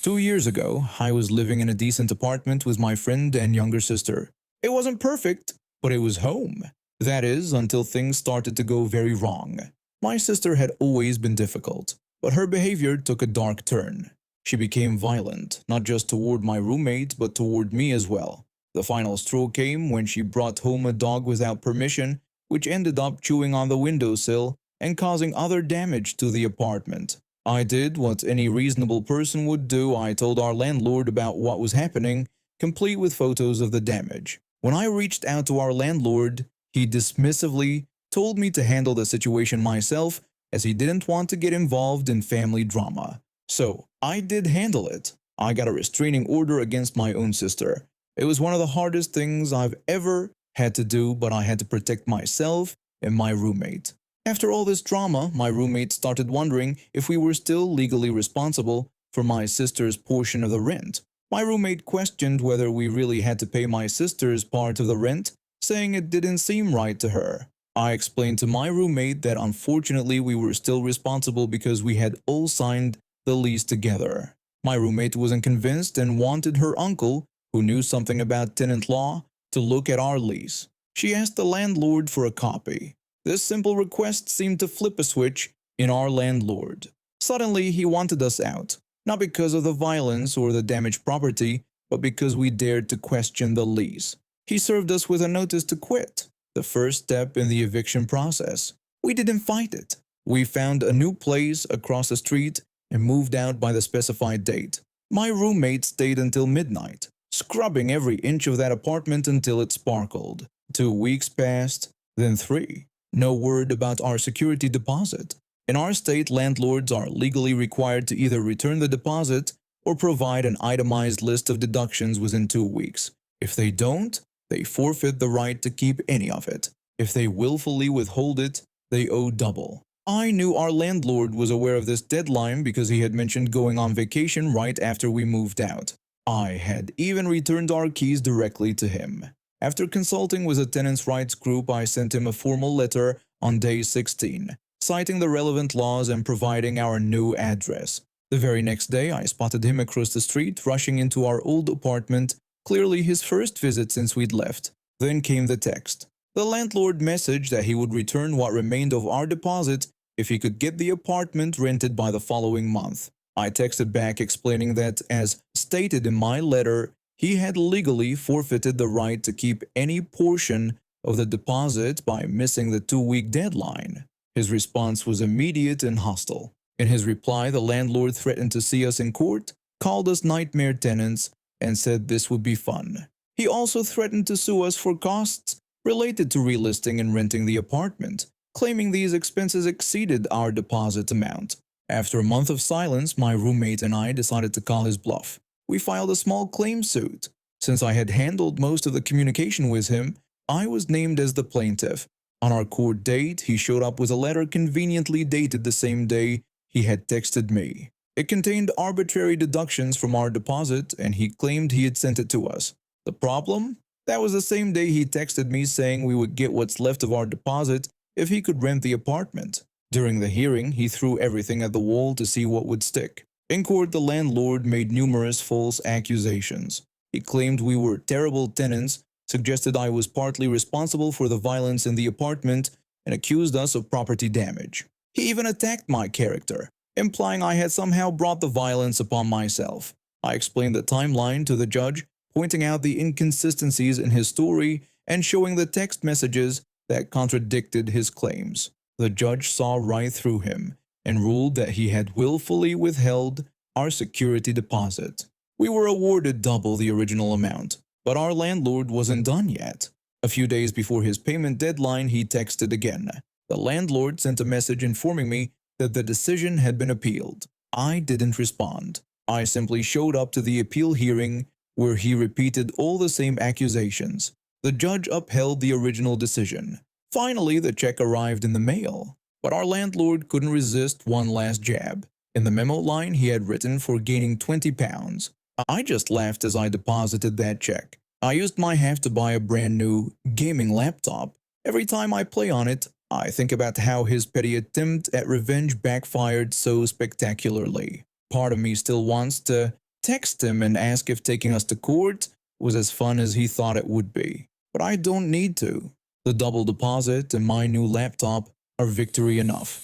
2 years ago, I was living in a decent apartment with my friend and younger sister. It wasn't perfect, but it was home. That is, until things started to go very wrong. My sister had always been difficult, but her behavior took a dark turn. She became violent, not just toward my roommate, but toward me as well. The final straw came when she brought home a dog without permission, which ended up chewing on the windowsill and causing other damage to the apartment. I did what any reasonable person would do. I told our landlord about what was happening, complete with photos of the damage. When I reached out to our landlord, he dismissively told me to handle the situation myself as he didn't want to get involved in family drama. So, I did handle it. I got a restraining order against my own sister. It was one of the hardest things I've ever had to do, but I had to protect myself and my roommate. After all this drama, my roommate started wondering if we were still legally responsible for my sister's portion of the rent. My roommate questioned whether we really had to pay my sister's part of the rent, saying it didn't seem right to her. I explained to my roommate that unfortunately we were still responsible because we had all signed the lease together. My roommate wasn't convinced and wanted her uncle, who knew something about tenant law, to look at our lease. She asked the landlord for a copy. This simple request seemed to flip a switch in our landlord. Suddenly, he wanted us out, not because of the violence or the damaged property, but because we dared to question the lease. He served us with a notice to quit, the first step in the eviction process. We didn't fight it. We found a new place across the street and moved out by the specified date. My roommate stayed until midnight, scrubbing every inch of that apartment until it sparkled. 2 weeks passed, then 3. No word about our security deposit. In our state, landlords are legally required to either return the deposit or provide an itemized list of deductions within 2 weeks. If they don't, they forfeit the right to keep any of it. If they willfully withhold it, they owe double. I knew our landlord was aware of this deadline because he had mentioned going on vacation right after we moved out. I had even returned our keys directly to him. After consulting with a tenants' rights group, I sent him a formal letter on day 16, citing the relevant laws and providing our new address. The very next day, I spotted him across the street, rushing into our old apartment, clearly his first visit since we'd left. Then came the text. The landlord messaged that he would return what remained of our deposit if he could get the apartment rented by the following month. I texted back explaining that, as stated in my letter, he had legally forfeited the right to keep any portion of the deposit by missing the 2-week deadline. His response was immediate and hostile. In his reply, the landlord threatened to see us in court, called us nightmare tenants, and said this would be fun. He also threatened to sue us for costs related to relisting and renting the apartment, claiming these expenses exceeded our deposit amount. After a month of silence, my roommate and I decided to call his bluff. We filed a small claim suit. Since I had handled most of the communication with him, I was named as the plaintiff. On our court date, he showed up with a letter conveniently dated the same day he had texted me. It contained arbitrary deductions from our deposit, and he claimed he had sent it to us. The problem? That was the same day he texted me saying we would get what's left of our deposit if he could rent the apartment. During the hearing, he threw everything at the wall to see what would stick. In court, the landlord made numerous false accusations. He claimed we were terrible tenants, suggested I was partly responsible for the violence in the apartment, and accused us of property damage. He even attacked my character, implying I had somehow brought the violence upon myself. I explained the timeline to the judge, pointing out the inconsistencies in his story and showing the text messages that contradicted his claims. The judge saw right through him and ruled that he had willfully withheld our security deposit. We were awarded double the original amount, but our landlord wasn't done yet. A few days before his payment deadline, he texted again. The landlord sent a message informing me that the decision had been appealed. I didn't respond. I simply showed up to the appeal hearing, where he repeated all the same accusations. The judge upheld the original decision. Finally, the check arrived in the mail, but our landlord couldn't resist one last jab. In the memo line, he had written for gaining £20. I just laughed as I deposited that check. I used my half to buy a brand new gaming laptop. Every time I play on it, I think about how his petty attempt at revenge backfired so spectacularly. Part of me still wants to text him and ask if taking us to court was as fun as he thought it would be. But I don't need to. The double deposit and my new laptop are victory enough.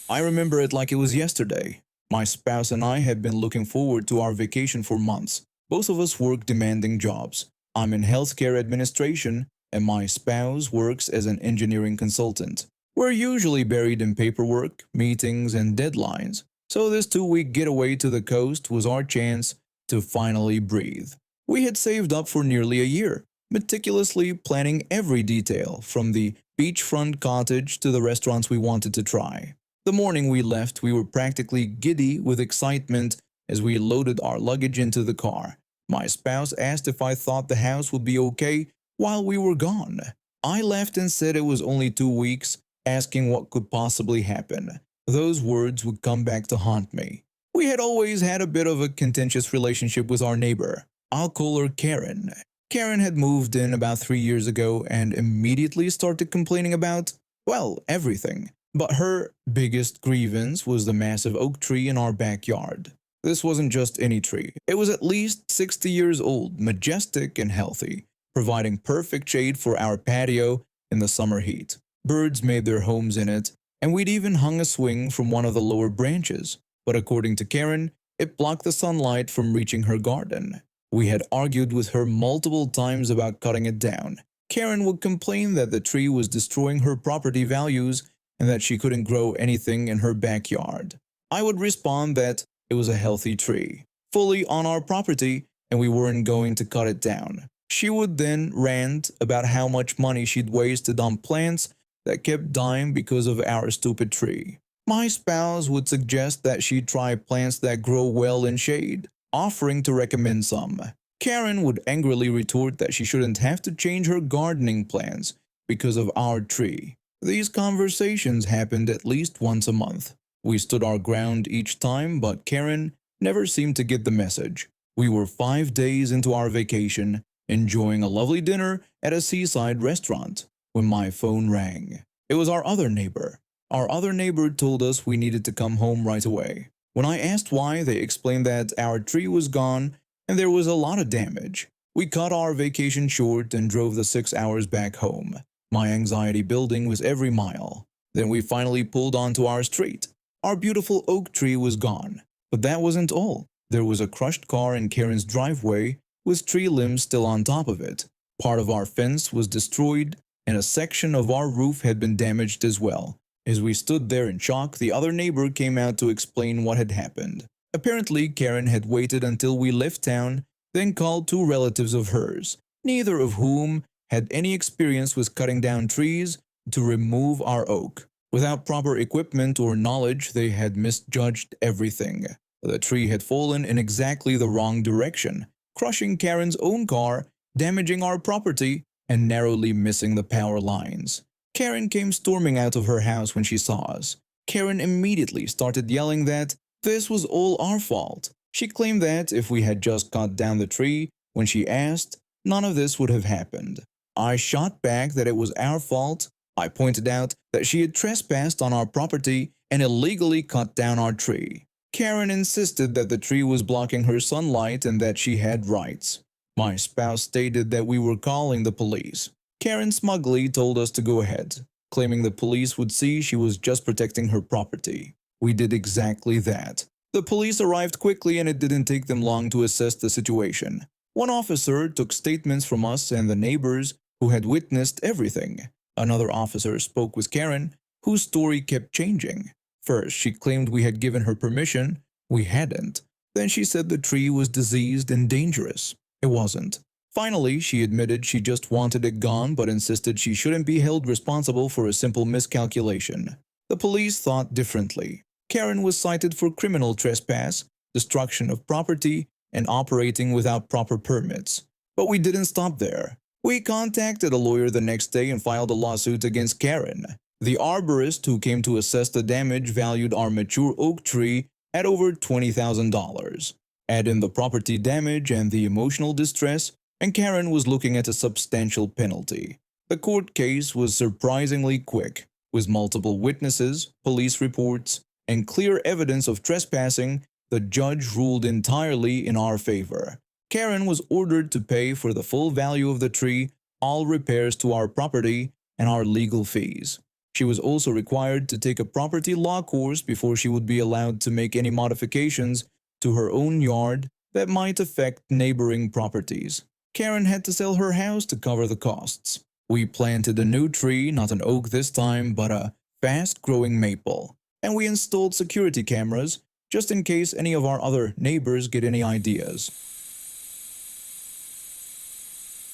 I remember it like it was yesterday. My spouse and I had been looking forward to our vacation for months. Both of us work demanding jobs. I'm in healthcare administration, and my spouse works as an engineering consultant. We're usually buried in paperwork, meetings, and deadlines, so this 2-week getaway to the coast was our chance to finally breathe. We had saved up for nearly a year, meticulously planning every detail, from the beachfront cottage to the restaurants we wanted to try. The morning we left, we were practically giddy with excitement as we loaded our luggage into the car. My spouse asked if I thought the house would be okay while we were gone. I laughed and said it was only 2 weeks, asking what could possibly happen. Those words would come back to haunt me. We had always had a bit of a contentious relationship with our neighbor. I'll call her Karen. Karen had moved in about 3 years ago and immediately started complaining about, well, everything. But her biggest grievance was the massive oak tree in our backyard. This wasn't just any tree. It was at least 60 years old, majestic and healthy, providing perfect shade for our patio in the summer heat. Birds made their homes in it, and we'd even hung a swing from one of the lower branches. But according to Karen, it blocked the sunlight from reaching her garden. We had argued with her multiple times about cutting it down. Karen would complain that the tree was destroying her property values and that she couldn't grow anything in her backyard. I would respond that it was a healthy tree, fully on our property, and we weren't going to cut it down. She would then rant about how much money she'd wasted on plants that kept dying because of our stupid tree. My spouse would suggest that she try plants that grow well in shade, offering to recommend some. Karen would angrily retort that she shouldn't have to change her gardening plans because of our tree. These conversations happened at least once a month. We stood our ground each time, but Karen never seemed to get the message. We were 5 days into our vacation, enjoying a lovely dinner at a seaside restaurant, when my phone rang. It was our other neighbor. Our other neighbor told us we needed to come home right away. When I asked why, they explained that our tree was gone and there was a lot of damage. We cut our vacation short and drove the 6 hours back home. My anxiety building with every mile. Then we finally pulled onto our street. Our beautiful oak tree was gone. But that wasn't all. There was a crushed car in Karen's driveway with tree limbs still on top of it. Part of our fence was destroyed and a section of our roof had been damaged as well. As we stood there in shock, the other neighbor came out to explain what had happened. Apparently, Karen had waited until we left town, then called 2 relatives of hers, neither of whom had any experience with cutting down trees to remove our oak. Without proper equipment or knowledge, they had misjudged everything. The tree had fallen in exactly the wrong direction, crushing Karen's own car, damaging our property, and narrowly missing the power lines. Karen came storming out of her house when she saw us. Karen immediately started yelling that this was all our fault. She claimed that if we had just cut down the tree when she asked, none of this would have happened. I shot back that it was our fault. I pointed out that she had trespassed on our property and illegally cut down our tree. Karen insisted that the tree was blocking her sunlight and that she had rights. My spouse stated that we were calling the police. Karen smugly told us to go ahead, claiming the police would see she was just protecting her property. We did exactly that. The police arrived quickly and it didn't take them long to assess the situation. One officer took statements from us and the neighbors who had witnessed everything. Another officer spoke with Karen, whose story kept changing. First, she claimed we had given her permission. We hadn't. Then she said the tree was diseased and dangerous. It wasn't. Finally, she admitted she just wanted it gone but insisted she shouldn't be held responsible for a simple miscalculation. The police thought differently. Karen was cited for criminal trespass, destruction of property, and operating without proper permits. But we didn't stop there. We contacted a lawyer the next day and filed a lawsuit against Karen. The arborist who came to assess the damage valued our mature oak tree at over $20,000. Add in the property damage and the emotional distress, and Karen was looking at a substantial penalty. The court case was surprisingly quick, with multiple witnesses, police reports, and clear evidence of trespassing, the judge ruled entirely in our favor. Karen was ordered to pay for the full value of the tree, all repairs to our property, and our legal fees. She was also required to take a property law course before she would be allowed to make any modifications to her own yard that might affect neighboring properties. Karen had to sell her house to cover the costs. We planted a new tree, not an oak this time, but a fast-growing maple, and we installed security cameras just in case any of our other neighbors get any ideas.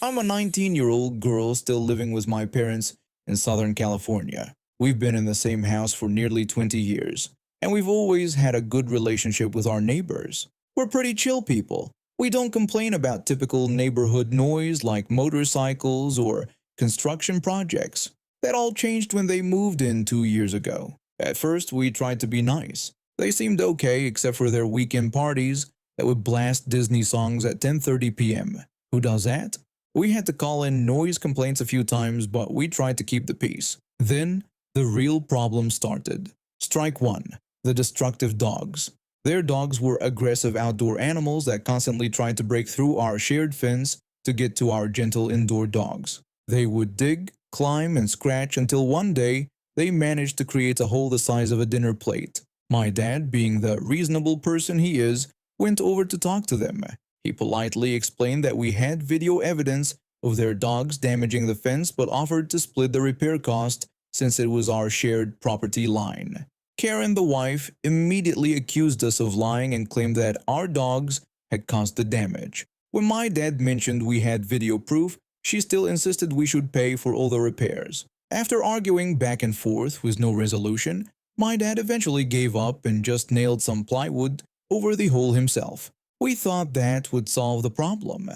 I'm a 19-year-old girl still living with my parents in Southern California. We've been in the same house for nearly 20 years, and we've always had a good relationship with our neighbors. We're pretty chill people. We don't complain about typical neighborhood noise like motorcycles or construction projects. That all changed when they moved in 2 years ago. At first, we tried to be nice. They seemed okay except for their weekend parties that would blast Disney songs at 10:30 p.m. Who does that? We had to call in noise complaints a few times, but we tried to keep the peace. Then, the real problem started. Strike one, the destructive dogs. Their dogs were aggressive outdoor animals that constantly tried to break through our shared fence to get to our gentle indoor dogs. They would dig, climb, and scratch until one day they managed to create a hole the size of a dinner plate. My dad, being the reasonable person he is, went over to talk to them. He politely explained that we had video evidence of their dogs damaging the fence but offered to split the repair cost since it was our shared property line. Karen, the wife, immediately accused us of lying and claimed that our dogs had caused the damage. When my dad mentioned we had video proof, she still insisted we should pay for all the repairs. After arguing back and forth with no resolution, my dad eventually gave up and just nailed some plywood over the hole himself. We thought that would solve the problem.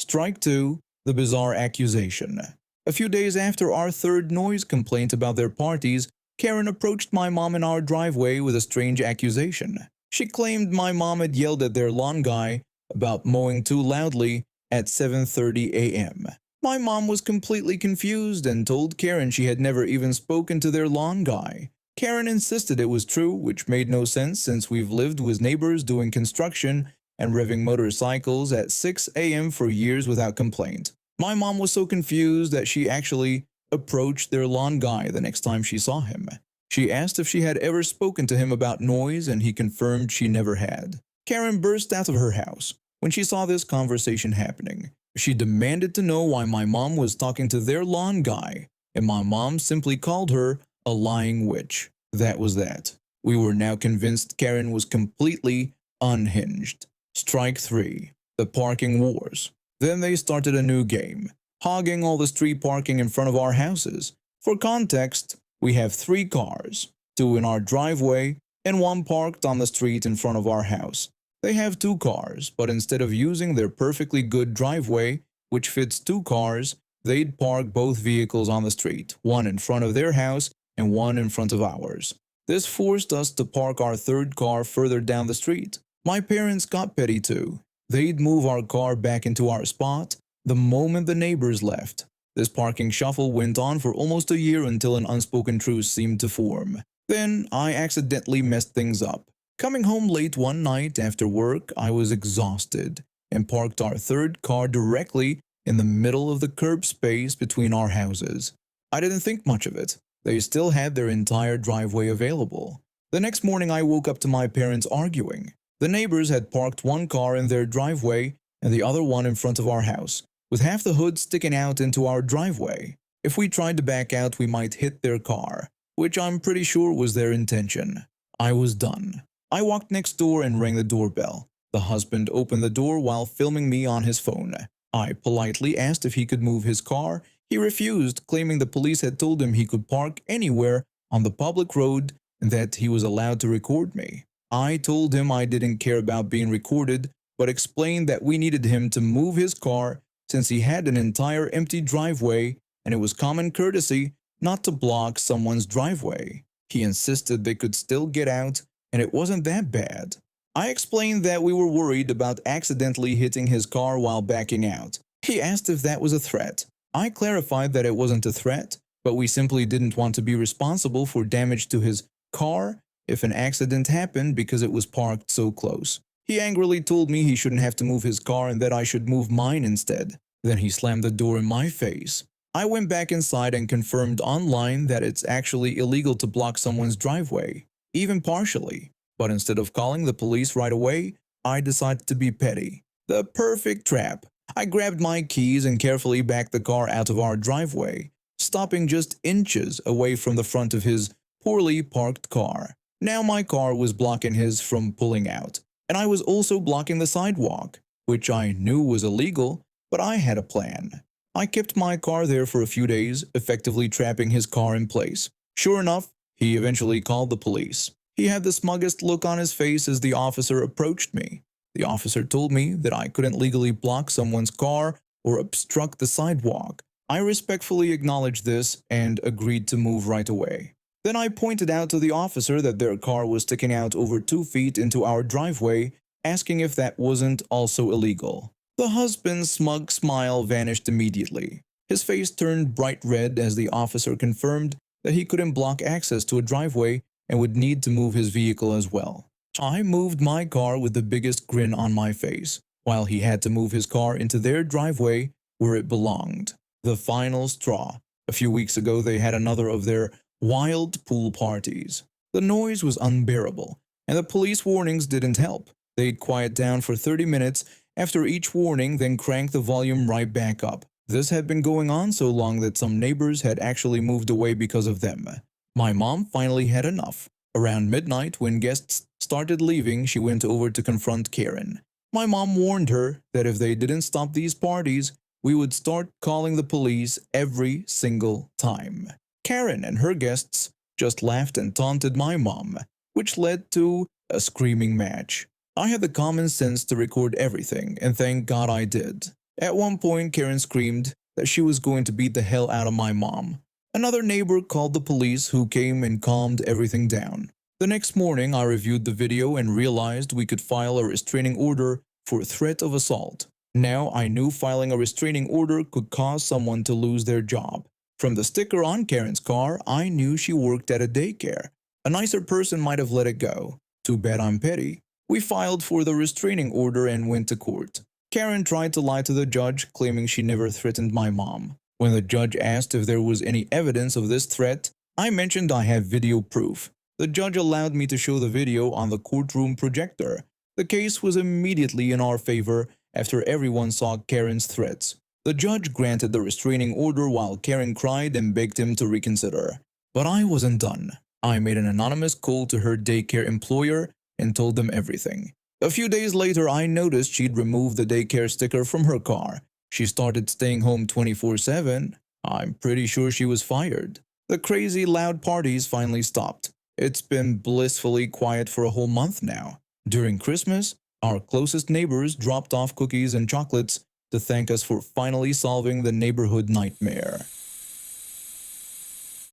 Strike two, the bizarre accusation. A few days after our third noise complaint about their parties, Karen approached my mom in our driveway with a strange accusation. She claimed my mom had yelled at their lawn guy about mowing too loudly at 7:30 a.m. My mom was completely confused and told Karen she had never even spoken to their lawn guy. Karen insisted it was true, which made no sense since we've lived with neighbors doing construction and revving motorcycles at 6 a.m. for years without complaint. My mom was so confused that she actually approached their lawn guy the next time she saw him. She asked if she had ever spoken to him about noise, and he confirmed she never had. Karen burst out of her house when she saw this conversation happening. She demanded to know why my mom was talking to their lawn guy, and my mom simply called her a lying witch. That was that. We were now convinced Karen was completely unhinged. Strike three, the parking wars. Then they started a new game, hogging all the street parking in front of our houses. For context, we have 3 cars, 2 in our driveway and 1 parked on the street in front of our house. They have 2 cars, but instead of using their perfectly good driveway, which fits 2 cars, they'd park both vehicles on the street, one in front of their house and one in front of ours. This forced us to park our 3rd car further down the street. My parents got petty too. They'd move our car back into our spot the moment the neighbors left. This parking shuffle went on for almost a year until an unspoken truce seemed to form. Then I accidentally messed things up. Coming home late one night after work, I was exhausted and parked our 3rd car directly in the middle of the curb space between our houses. I didn't think much of it. They still had their entire driveway available. The next morning I woke up to my parents arguing. The neighbors had parked 1 car in their driveway and the other one in front of our house, with half the hood sticking out into our driveway. If we tried to back out, we might hit their car, which I'm pretty sure was their intention. I was done. I walked next door and rang the doorbell. The husband opened the door while filming me on his phone. I politely asked if he could move his car. He refused, claiming the police had told him he could park anywhere on the public road and that he was allowed to record me. I told him I didn't care about being recorded, but explained that we needed him to move his car since he had an entire empty driveway and it was common courtesy not to block someone's driveway. He insisted they could still get out and it wasn't that bad. I explained that we were worried about accidentally hitting his car while backing out. He asked if that was a threat. I clarified that it wasn't a threat, but we simply didn't want to be responsible for damage to his car if an accident happened because it was parked so close. He angrily told me he shouldn't have to move his car and that I should move mine instead. Then he slammed the door in my face. I went back inside and confirmed online that it's actually illegal to block someone's driveway, even partially. But instead of calling the police right away, I decided to be petty. The perfect trap. I grabbed my keys and carefully backed the car out of our driveway, stopping just inches away from the front of his poorly parked car. Now my car was blocking his from pulling out, and I was also blocking the sidewalk, which I knew was illegal, but I had a plan. I kept my car there for a few days, effectively trapping his car in place. Sure enough, he eventually called the police. He had the smuggest look on his face as the officer approached me. The officer told me that I couldn't legally block someone's car or obstruct the sidewalk. I respectfully acknowledged this and agreed to move right away. Then I pointed out to the officer that their car was sticking out over 2 feet into our driveway, asking if that wasn't also illegal. The husband's smug smile vanished immediately. His face turned bright red as the officer confirmed that he couldn't block access to a driveway and would need to move his vehicle as well. I moved my car with the biggest grin on my face, while he had to move his car into their driveway where it belonged. The final straw. A few weeks ago they had another of their wild pool parties. The noise was unbearable, and the police warnings didn't help. They'd quiet down for 30 minutes after each warning, then crank the volume right back up. This had been going on so long that some neighbors had actually moved away because of them. My mom finally had enough. Around midnight, when guests started leaving, she went over to confront Karen. My mom warned her that if they didn't stop these parties, we would start calling the police every single time. Karen and her guests just laughed and taunted my mom, which led to a screaming match. I had the common sense to record everything, and thank God I did. At one point, Karen screamed that she was going to beat the hell out of my mom. Another neighbor called the police, who came and calmed everything down. The next morning, I reviewed the video and realized we could file a restraining order for threat of assault. Now I knew filing a restraining order could cause someone to lose their job. From the sticker on Karen's car, I knew she worked at a daycare. A nicer person might have let it go. Too bad I'm petty. We filed for the restraining order and went to court. Karen tried to lie to the judge, claiming she never threatened my mom. When the judge asked if there was any evidence of this threat, I mentioned I have video proof. The judge allowed me to show the video on the courtroom projector. The case was immediately in our favor after everyone saw Karen's threats. The judge granted the restraining order while Karen cried and begged him to reconsider. But I wasn't done. I made an anonymous call to her daycare employer and told them everything. A few days later, I noticed she'd removed the daycare sticker from her car. She started staying home 24/7. I'm pretty sure she was fired. The crazy loud parties finally stopped. It's been blissfully quiet for a whole month now. During Christmas, our closest neighbors dropped off cookies and chocolates to thank us for finally solving the neighborhood nightmare.